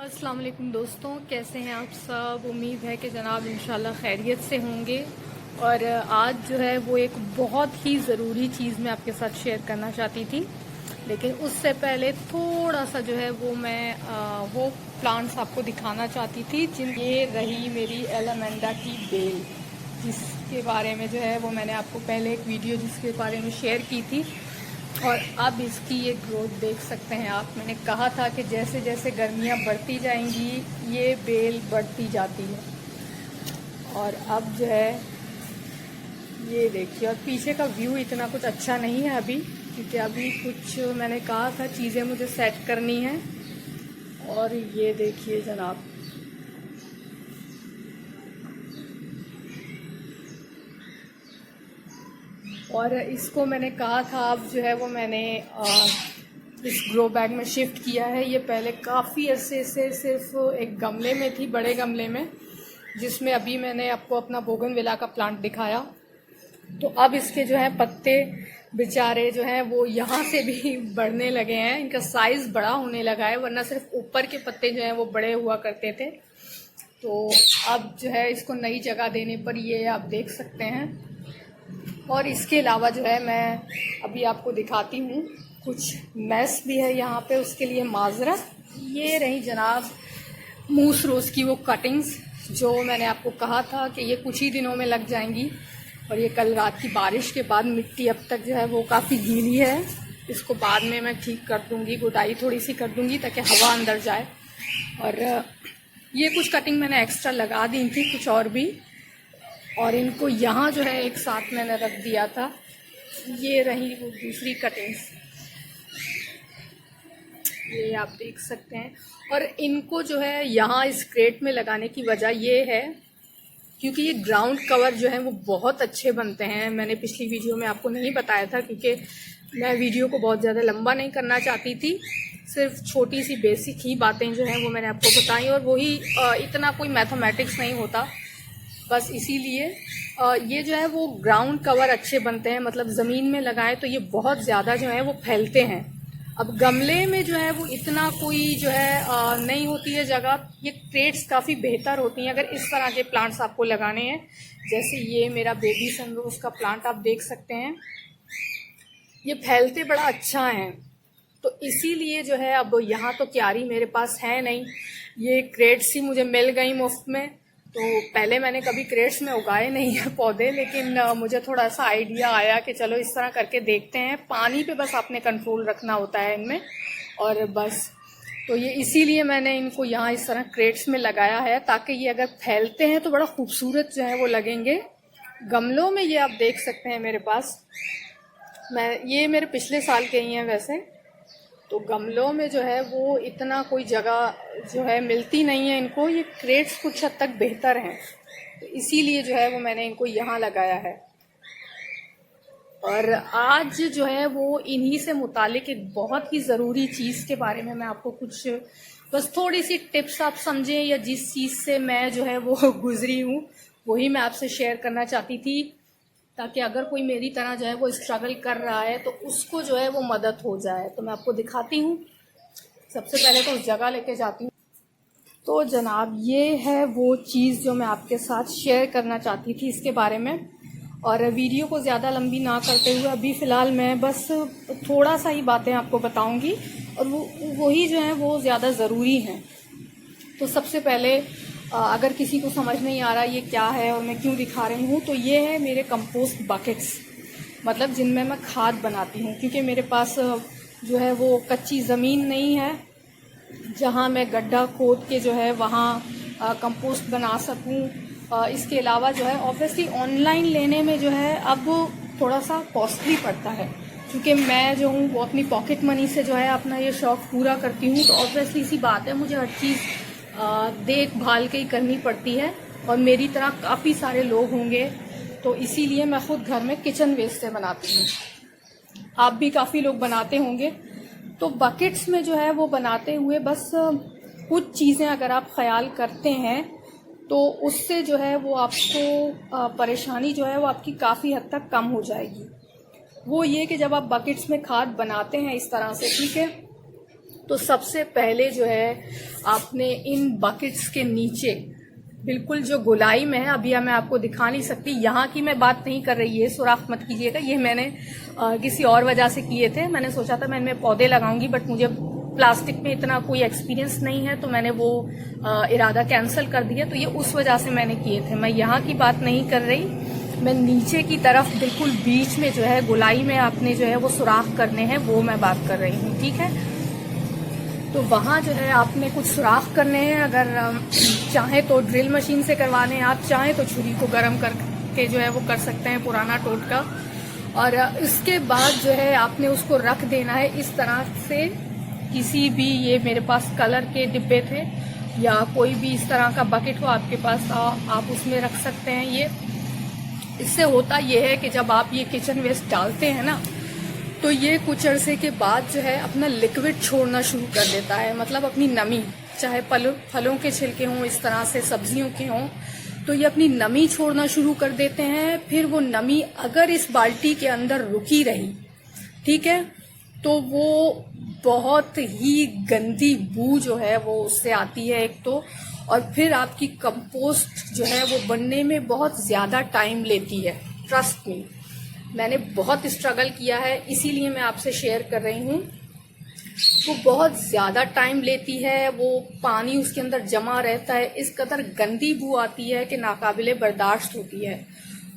अस्सलाम वालेकुम दोस्तों, कैसे हैं आप सब। उम्मीद है कि जनाब इंशाल्लाह खैरियत से होंगे। और आज जो है वो एक बहुत ही ज़रूरी चीज़ मैं आपके साथ शेयर करना चाहती थी, लेकिन उससे पहले थोड़ा सा जो है वो मैं वो प्लांट्स आपको दिखाना चाहती थी ये रही मेरी एलामेंडा की बेल, जिसके बारे में जो है वो मैंने आपको पहले एक वीडियो जिसके बारे में शेयर की थी। और अब इसकी ये ग्रोथ देख सकते हैं आप। मैंने कहा था कि जैसे जैसे गर्मियाँ बढ़ती जाएंगी ये बेल बढ़ती जाती है। और अब जो है ये देखिए, और पीछे का व्यू इतना कुछ अच्छा नहीं है अभी, क्योंकि अभी कुछ मैंने कहा था चीज़ें मुझे सेट करनी है। और ये देखिए जनाब, और इसको मैंने कहा था अब जो है वो मैंने इस ग्रो बैग में शिफ्ट किया है। ये पहले काफ़ी अरसे से सिर्फ एक गमले में थी, बड़े गमले में, जिसमें अभी मैंने आपको अपना बोगनविला का प्लांट दिखाया। तो अब इसके जो है पत्ते बेचारे जो हैं वो यहाँ से भी बढ़ने लगे हैं, इनका साइज़ बड़ा होने लगा है, वरना सिर्फ ऊपर के पत्ते जो हैं वो बड़े हुआ करते थे। तो अब जो है इसको नई जगह देने पर ये आप देख सकते हैं। और इसके अलावा जो है मैं अभी आपको दिखाती हूँ, कुछ मैस भी है यहाँ पे, उसके लिए माजरत। ये रही जनाब मूस रोज़ की वो कटिंग्स जो मैंने आपको कहा था कि ये कुछ ही दिनों में लग जाएंगी। और ये कल रात की बारिश के बाद मिट्टी अब तक जो है वो काफ़ी गीली है, इसको बाद में मैं ठीक कर दूँगी, गुडाई थोड़ी सी कर दूँगी ताकि हवा अंदर जाए। और ये कुछ कटिंग मैंने एक्स्ट्रा लगा दी थी, कुछ और भी, और इनको यहाँ जो है एक साथ मैंने रख दिया था। ये रही वो दूसरी कटिंग्स, ये आप देख सकते हैं। और इनको जो है यहाँ इस क्रेट में लगाने की वजह ये है क्योंकि ये ग्राउंड कवर जो है वो बहुत अच्छे बनते हैं। मैंने पिछली वीडियो में आपको नहीं बताया था, क्योंकि मैं वीडियो को बहुत ज़्यादा लंबा नहीं करना चाहती थी, सिर्फ छोटी सी बेसिक ही बातें जो हैं वो मैंने आपको बताई। और वही इतना कोई मैथमेटिक्स नहीं होता, बस इसीलिए ये जो है वो ग्राउंड कवर अच्छे बनते हैं, मतलब ज़मीन में लगाएं तो ये बहुत ज़्यादा जो है वो फैलते हैं। अब गमले में जो है वो इतना कोई जो है नहीं होती है जगह। ये क्रेट्स काफ़ी बेहतर होती हैं अगर इस तरह के प्लांट्स आपको लगाने हैं। जैसे ये मेरा बेबी सनरोज का प्लांट आप देख सकते हैं, ये फैलते बड़ा अच्छा हैं। तो इसीलिए जो है अब यहाँ तो क्यारी मेरे पास है नहीं, ये क्रेट्स ही मुझे मिल गई मुफ्त में। तो पहले मैंने कभी क्रेट्स में उगाए नहीं है पौधे, लेकिन मुझे थोड़ा सा आइडिया आया कि चलो इस तरह करके देखते हैं। पानी पे बस आपने कंट्रोल रखना होता है इनमें, और बस। तो ये इसीलिए मैंने इनको यहाँ इस तरह क्रेट्स में लगाया है, ताकि ये अगर फैलते हैं तो बड़ा खूबसूरत जो है वो लगेंगे। गमलों में ये आप देख सकते हैं मेरे पास, ये मेरे पिछले साल के ही हैं वैसे। तो गमलों में जो है वो इतना कोई जगह जो है मिलती नहीं है इनको, ये क्रेट्स कुछ हद तक बेहतर हैं, तो इसीलिए जो है वो मैंने इनको यहाँ लगाया है। और आज जो है वो इन्हीं से मुतालिक एक बहुत ही ज़रूरी चीज़ के बारे में मैं आपको कुछ बस थोड़ी सी टिप्स आप समझें, या जिस चीज़ से मैं जो है वो गुजरी हूँ वही मैं आपसे शेयर करना चाहती थी, ताकि अगर कोई मेरी तरह जो है वो स्ट्रगल कर रहा है तो उसको जो है वो मदद हो जाए। तो मैं आपको दिखाती हूँ। सबसे पहले तो उस जगह लेके जाती हूँ। तो जनाब ये है वो चीज़ जो मैं आपके साथ शेयर करना चाहती थी इसके बारे में। और वीडियो को ज़्यादा लंबी ना करते हुए अभी फ़िलहाल मैं बस थोड़ा सा ही बातें आपको बताऊँगी, और वही जो है वो ज़्यादा ज़रूरी हैं। तो सबसे पहले अगर किसी को समझ नहीं आ रहा ये क्या है और मैं क्यों दिखा रही हूँ, तो ये है मेरे कंपोस्ट बकेट्स, मतलब जिनमें मैं खाद बनाती हूँ। क्योंकि मेरे पास जो है वो कच्ची ज़मीन नहीं है जहाँ मैं गड्ढा खोद के जो है वहाँ कंपोस्ट बना सकूँ। इसके अलावा जो है ऑब्वियसली ऑनलाइन लेने में जो है अब थोड़ा सा कॉस्टली पड़ता है, क्योंकि मैं जो हूँ वो अपनी पॉकेट मनी से जो है अपना ये शौक़ पूरा करती हूँ। तो ऑब्वियसली इसी बात है, मुझे हर चीज़ देखभाल के ही करनी पड़ती है, और मेरी तरह काफ़ी सारे लोग होंगे, तो इसीलिए मैं खुद घर में किचन वेस्ट से बनाती हूँ। आप भी काफ़ी लोग बनाते होंगे। तो बकेट्स में जो है वो बनाते हुए बस कुछ चीज़ें अगर आप ख्याल करते हैं तो उससे जो है वो आपको परेशानी जो है वो आपकी काफ़ी हद तक कम हो जाएगी। वो ये कि जब आप बकेट्स में खाद बनाते हैं इस तरह से, ठीक है, तो सबसे पहले जो है आपने इन बकेट्स के नीचे बिल्कुल जो गोलाई में है, अभी मैं आपको दिखा नहीं सकती, यहाँ की मैं बात नहीं कर रही है, सुराख मत कीजिएगा, ये मैंने किसी और वजह से किए थे। मैंने सोचा था मैं इनमें पौधे लगाऊंगी, बट मुझे प्लास्टिक में इतना कोई एक्सपीरियंस नहीं है, तो मैंने वो इरादा कैंसिल कर दिया। तो ये उस वजह से मैंने किए थे। मैं यहाँ की बात नहीं कर रही, मैं नीचे की तरफ बिल्कुल बीच में जो है गोलाई में आपने जो है वो सुराख करने हैं, वो मैं बात कर रही हूँ। ठीक है, तो वहाँ जो है आपने कुछ सुराख करने हैं। अगर चाहे तो ड्रिल मशीन से करवाने हैं, आप चाहें तो छुरी को गर्म करके जो है वो कर सकते हैं, पुराना टोटका। और इसके बाद जो है आपने उसको रख देना है इस तरह से। किसी भी, ये मेरे पास कलर के डिब्बे थे या कोई भी इस तरह का बकेट हो आपके पास, आप उसमें रख सकते हैं। ये इससे होता ये है कि जब आप ये किचन वेस्ट डालते हैं ना, तो ये कुछ अरसे के बाद जो है अपना लिक्विड छोड़ना शुरू कर देता है, मतलब अपनी नमी, चाहे फलों के छिलके हों, इस तरह से सब्जियों के हों, तो ये अपनी नमी छोड़ना शुरू कर देते हैं। फिर वो नमी अगर इस बाल्टी के अंदर रुकी रही, ठीक है, तो वो बहुत ही गंदी बू जो है वो उससे आती है एक तो, और फिर आपकी कंपोस्ट जो है वो बनने में बहुत ज़्यादा टाइम लेती है। ट्रस्ट मी, मैंने बहुत स्ट्रगल किया है, इसीलिए मैं आपसे शेयर कर रही हूँ। वो बहुत ज़्यादा टाइम लेती है, वो पानी उसके अंदर जमा रहता है, इस कदर गंदी बू आती है कि नाकाबिले बर्दाश्त होती है।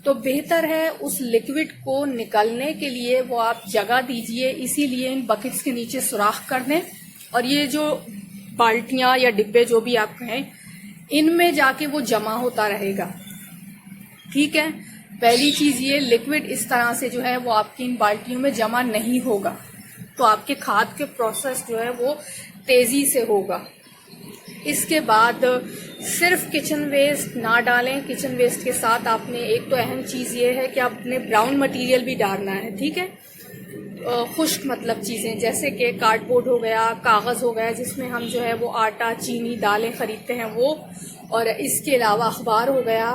तो बेहतर है उस लिक्विड को निकलने के लिए वो आप जगह दीजिए, इसीलिए इन बकेट्स के नीचे सुराख कर दें। और ये जो बाल्टियाँ या डिब्बे जो भी आप कहें, इनमें जाके वो जमा होता रहेगा। ठीक है, पहली चीज ये, लिक्विड इस तरह से जो है वो आपकी इन बाल्टियों में जमा नहीं होगा, तो आपके खाद के प्रोसेस जो है वो तेजी से होगा। इसके बाद सिर्फ किचन वेस्ट ना डालें, किचन वेस्ट के साथ आपने एक तो अहम चीज ये है कि आपने ब्राउन मटेरियल भी डालना है। ठीक है, खुश्क मतलब चीजें जैसे कि कार्डबोर्ड हो गया, कागज हो गया, जिसमें हम जो है वो आटा, चीनी, दालें खरीदते हैं वो, और इसके अलावा अखबार हो गया,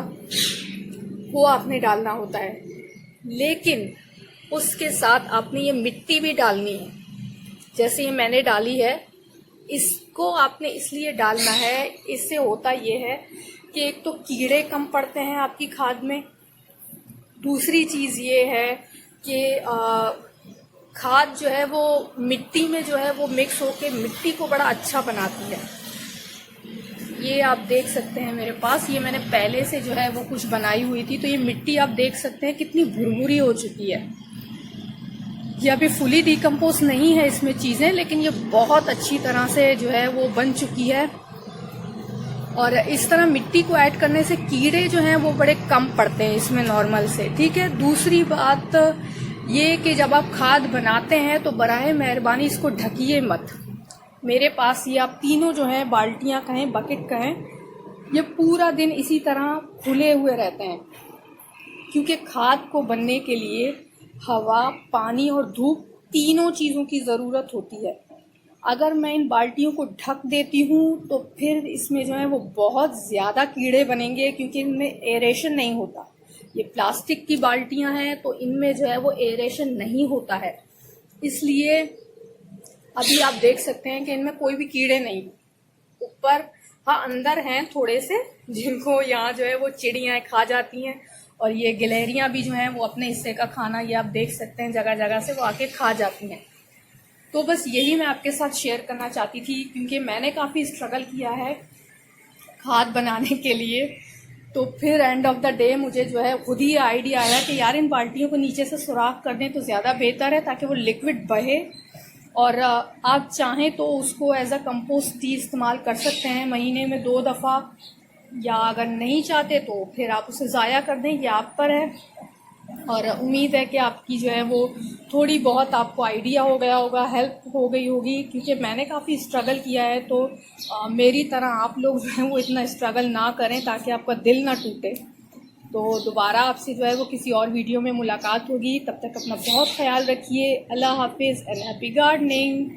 वो आपने डालना होता है। लेकिन उसके साथ आपने ये मिट्टी भी डालनी है, जैसे ये मैंने डाली है। इसको आपने इसलिए डालना है, इससे होता ये है कि एक तो कीड़े कम पड़ते हैं आपकी खाद में, दूसरी चीज ये है कि खाद जो है वो मिट्टी में जो है वो मिक्स होके मिट्टी को बड़ा अच्छा बनाती है। ये आप देख सकते हैं मेरे पास, ये मैंने पहले से जो है वो कुछ बनाई हुई थी, तो ये मिट्टी आप देख सकते हैं कितनी भुरभुरी हो चुकी है। ये अभी फुली डिकम्पोज नहीं है इसमें चीज़ें, लेकिन ये बहुत अच्छी तरह से जो है वो बन चुकी है। और इस तरह मिट्टी को ऐड करने से कीड़े जो हैं वो बड़े कम पड़ते हैं इसमें नॉर्मल से। ठीक है, दूसरी बात ये कि जब आप खाद बनाते हैं तो बराए मेहरबानी इसको ढकिए मत। मेरे पास ये आप तीनों जो हैं, बाल्टियां कहें, बकेट कहें, ये पूरा दिन इसी तरह खुले हुए रहते हैं, क्योंकि खाद को बनने के लिए हवा, पानी और धूप तीनों चीज़ों की ज़रूरत होती है। अगर मैं इन बाल्टियों को ढक देती हूँ तो फिर इसमें जो है वो बहुत ज़्यादा कीड़े बनेंगे, क्योंकि इनमें एरेशन नहीं होता। ये प्लास्टिक की बाल्टियां हैं तो इनमें जो है वो एरेशन नहीं होता है, इसलिए अभी आप देख सकते हैं कि इनमें कोई भी कीड़े नहीं। ऊपर हाँ अंदर हैं थोड़े से, जिनको यहाँ जो है वो चिड़ियाँ खा जाती हैं, और ये गिलहरियाँ भी जो हैं वो अपने हिस्से का खाना, ये आप देख सकते हैं, जगह जगह से वो आके खा जाती हैं। तो बस यही मैं आपके साथ शेयर करना चाहती थी, क्योंकि मैंने काफ़ी स्ट्रगल किया है खाद बनाने के लिए। तो फिर एंड ऑफ द डे मुझे जो है खुद ही आइडिया आया कि यार इन बाल्टियों को नीचे से सुराख कर दें तो ज़्यादा बेहतर है, ताकि वो लिक्विड बहे, और आप चाहें तो उसको एज अ कंपोस्ट भी इस्तेमाल कर सकते हैं महीने में 2 दफ़ा, या अगर नहीं चाहते तो फिर आप उसे ज़ाया कर दें, ये आप पर है। और उम्मीद है कि आपकी जो है वो थोड़ी बहुत आपको आइडिया हो गया होगा, हेल्प हो गई होगी, क्योंकि मैंने काफ़ी स्ट्रगल किया है। तो मेरी तरह आप लोग जो है वो इतना स्ट्रगल ना करें, ताकि आपका दिल ना टूटे। तो दोबारा आपसे जो है वो किसी और वीडियो में मुलाकात होगी, तब तक अपना बहुत ख्याल रखिए। अल्लाह हाफिज़ एंड हैप्पी गार्डनिंग।